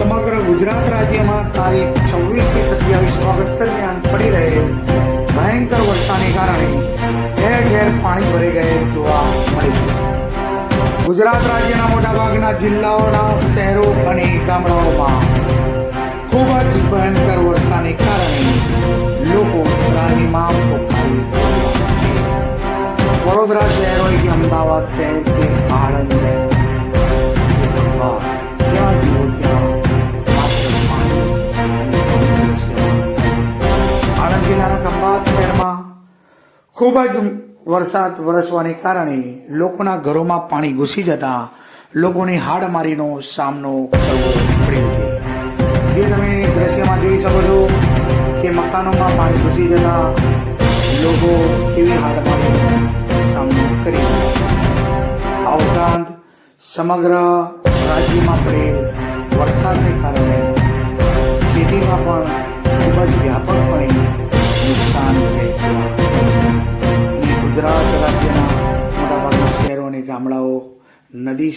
સમગ્ર ગુજરાત રાજ્યમાં તારીખ 26 થી 27 ઓગસ્ટ દરમિયાન પડી રહેલ ભયંકર વરસાદને કારણે ઠેર ઠેર પાણી ભરી ગયેલ જોવા મળે છે। ગુજરાત રાજ્યના મોટાભાગના જિલ્લાઓના શહેરો અને ગામડાઓમાં ખૂબ જ ભયંકર વરસાદને કારણે લોકો ત્રાહીમામ પોકારી રહ્યા છે। વડોદરા શહેર હોય કે અમદાવાદ શહેર કે આણંદ જ્યાં જુઓ ત્યાં આણંદ જિલ્લાના ખંભાત શહેરમાં ખૂબ જ વરસાદ વરસવાને કારણે લોકોના ઘરોમાં પાણી ઘૂસી જતા લોકોને હાડમારીનો સામનો કરવો પડ્યો છે। જે તમે દ્રશ્યમાં જોઈ શકો છો કે મકાનોમાં પાણી ઘૂસી જતા લોકો કેવી હાડમારીનો સામનો કરી રહ્યા છે। આ ઉપરાંત સમગ્ર રાજ્યમાં પડેલ વરસાદને કારણે ખેતીમાં પણ ખૂબ જ વ્યાપકપણે નુકસાન થયું છે। ગુજરાત રાજ્યના મોટાભાગના શહેરો અને ગામડાઓ નદી